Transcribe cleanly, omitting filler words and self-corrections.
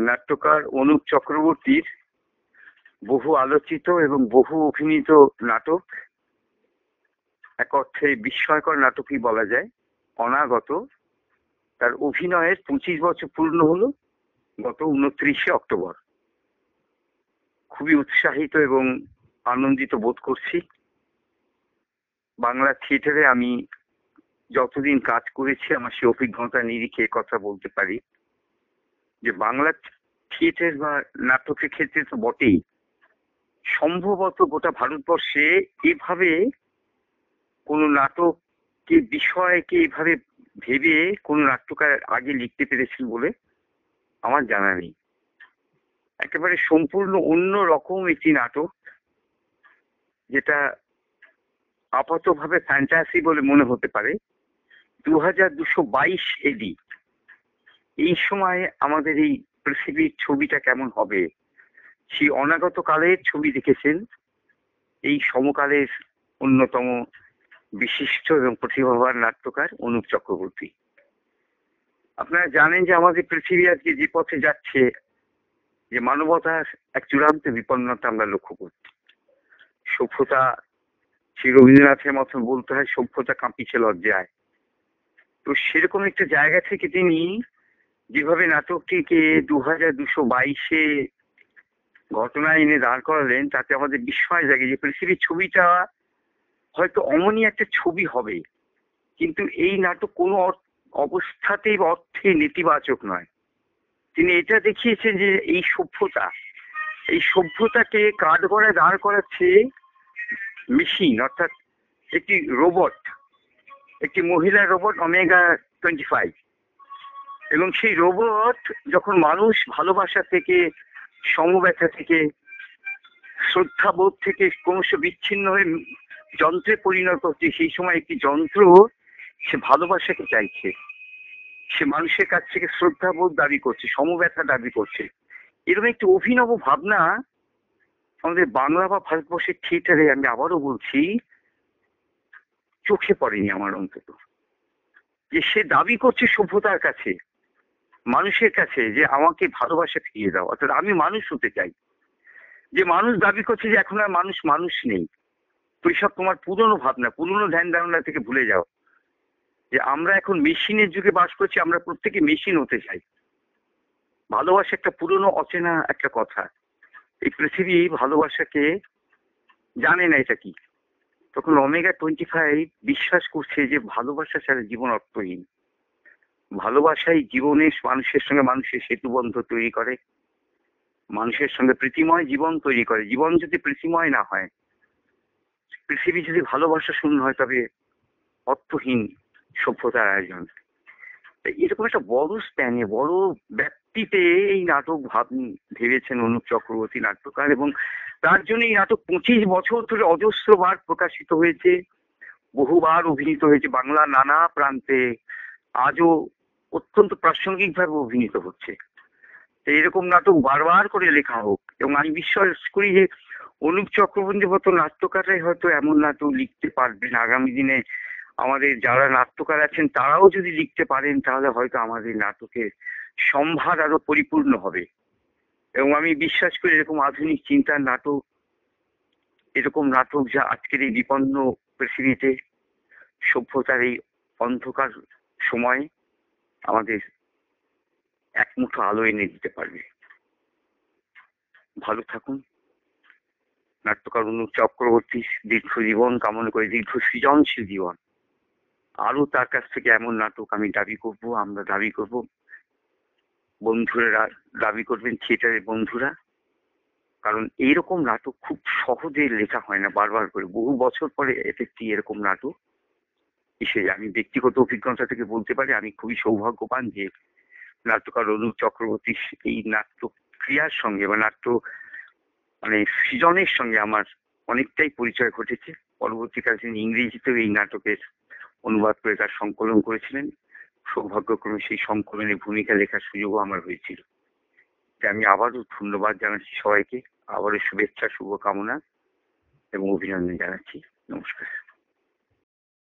নাট্যকার অনুপ চক্রবর্তীর বহু আলোচিত এবং বহু অভিনীত নাটক, এক অর্থে বিস্ময়কর নাটকই বলা যায়, অনাগত। তার অভিনয়ের 25 বছর পূর্ণ হলো গত 29শে অক্টোবর। খুবই উৎসাহিত এবং আনন্দিত বোধ করছি। বাংলা থিয়েটারে আমি যতদিন কাজ করেছি আমার সে অভিজ্ঞতা নিরিখে কথা বলতে পারি যে বাংলা থিয়েটার বা নাটকের ক্ষেত্রে তো বটেই, সম্ভবত গোটা ভারতবর্ষে এভাবে কোন নাটককে বিষয়কে এভাবে ভেবে কোন নাট্যকার আগে লিখতে পেরেছেন বলে আমার জানা নেই। একেবারে সম্পূর্ণ অন্য রকম একটি নাটক, যেটা আপাতভাবে ফ্যান্টাসি বলে মনে হতে পারে। 2222 এডি, এই সময় আমাদের এই পৃথিবীর ছবিটা কেমন হবে সেই অনাগত কালের ছবি দেখেছেন এই সমকালের অন্যতম বিশিষ্ট এবং প্রতিভাবান নাট্যকার অনুপ চক্রবর্তী। আপনারা জানেন যে আমাদের পৃথিবী আজকে যে পথে যাচ্ছে, যে মানবতার এক চূড়ান্ত বিপন্নতা আমরা লক্ষ্য করছি। সভ্যতা, শ্রী রবীন্দ্রনাথের মতন বলতে হয়, সভ্যতা কাঁপিছে লজ্জায়। তো সেরকম একটা জায়গা থেকে তিনি যেভাবে নাটকটিকে 2222-এ ঘটনা এনে দাঁড় করালেন, তাতে আমাদের বিস্ময় জাগে যে পৃথিবীর ছবিটা হয়তো অমনই একটা ছবি হবে, কিন্তু এই নাটক কোনো অবস্থাতেই অর্থে নেতিবাচক নয়। তিনি এটা দেখিয়েছেন যে এই সভ্যতাকে কাঠগড়ায় দাঁড় করাচ্ছে মেশিন, অর্থাৎ একটি রোবট, একটি মহিলা রোবট ওমেগা 25। এবং সেই রোবট যখন মানুষ ভালোবাসা থেকে, সমব্যথা থেকে, শ্রদ্ধাবোধ থেকে ক্রমশ বিচ্ছিন্ন হয়ে যন্ত্রে পরিণত হচ্ছে, সেই সময় একটি যন্ত্র সে ভালোবাসাকে চাইছে, সে মানুষের কাছ থেকে শ্রদ্ধাবোধ দাবি করছে, সমব্যথা দাবি করছে। এরকম একটি অভিনব ভাবনা আমাদের বাংলা বা ভারতবর্ষের থিয়েটারে, আমি আবারও বলছি, চোখে পড়েনি আমার অন্তত। যে সে দাবি করছে সভ্যতার কাছে, মানুষের কাছে, যে আমাকে ভালোবাসা ফিরিয়ে দাও, অর্থাৎ আমি মানুষ হতে চাই। যে মানুষ দাবি করছে যে এখন আর মানুষ নেই, তো সব তোমার পুরনো ভাবনা, পুরনো ধ্যান ধারণা থেকে ভুলে যাও, যে আমরা এখন মেশিনের যুগে বাস করছি, আমরা প্রত্যেকে মেশিন হতে চাই। ভালোবাসা একটা পুরনো অচেনা একটা কথা। এই পৃথিবী ভালোবাসাকে জানে না এটা কি। তখন ওমেগা 25 বিশ্বাস করছে যে ভালোবাসা ছাড়া জীবন অর্থহীন। ভালোবাসাই জীবনের মানুষের সঙ্গে মানুষের সেতুবন্ধ তৈরি করে, মানুষের সঙ্গে প্রীতিময় জীবন তৈরি করে। জীবন যদি প্রীতিময় না হয়, পৃথিবী যদি ভালোবাসা শূন্য হয়, তবে অর্থহীন সভ্যতার আয়োজন। এরকম একটা বড় স্প্যানে, বড় ব্যাপ্তিতে এই নাটক ভেবেছেন অনুপ চক্রবর্তী নাট্যকার, এবং তার জন্য এই নাটক 25 বছর ধরে অজস্রবার প্রকাশিত হয়েছে, বহুবার অভিনীত হয়েছে বাংলার নানা প্রান্তে, আজও অত্যন্ত প্রাসঙ্গিকভাবে অভিনীত হচ্ছে। এরকম নাটক বারবার করে লেখা হোক, এবং আমি বিশ্বাস করি যে অনুপ চক্রবর্তীর মতো নাট্যকাররাই হয়তো এমন নাটক লিখতে পারবেন আগামী দিনে। আমাদের যারা নাট্যকার আছেন তারাও যদি লিখতে পারেন, তাহলে হয়তো আমাদের নাটকের সম্ভার আরো পরিপূর্ণ হবে। এবং আমি বিশ্বাস করি এরকম আধুনিক চিন্তার নাটক, এরকম নাটক যা আজকের এই বিপন্ন পৃথিবীতে, সভ্যতার এই অন্ধকার সময়ে আমাদের এক মুঠো আলো এনে দিতে পারবে। ভালো থাকুন। নাট্যকার অনুপ চক্রবর্তী দীর্ঘ জীবন কামনা করে, দীর্ঘ সৃজনশীল জীবন। আরো তার কাছ থেকে এমন নাটক আমি দাবি করব, আমরা দাবি করব, বন্ধুরা দাবি করবেন, থিয়েটারের বন্ধুরা। কারণ এইরকম নাটক খুব সহজে লেখা হয় না, বারবার করে বহু বছর পরে একটি এরকম নাটক এসে। আমি ব্যক্তিগত অভিজ্ঞতা থেকে বলতে পারি, আমি খুবই সৌভাগ্যবান যে নাট্যকার অনুপ চক্রবর্তীর এই নাট্য ক্রিয়ার সঙ্গে বা নাট্য সৃজনের সঙ্গে আমার অনেকটাই পরিচয় ঘটেছে। পরবর্তীকালে তিনি ইংরেজিতেও এই নাটকের অনুবাদ করে তার সংকলন করেছিলেন। সৌভাগ্যক্রমে সেই সংকলনে ভূমিকা লেখার সুযোগও আমার হয়েছিল। তাই আমি আবারও ধন্যবাদ জানাচ্ছি সবাইকে, আবারও শুভেচ্ছা, শুভকামনা এবং অভিনন্দন জানাচ্ছি। নমস্কার।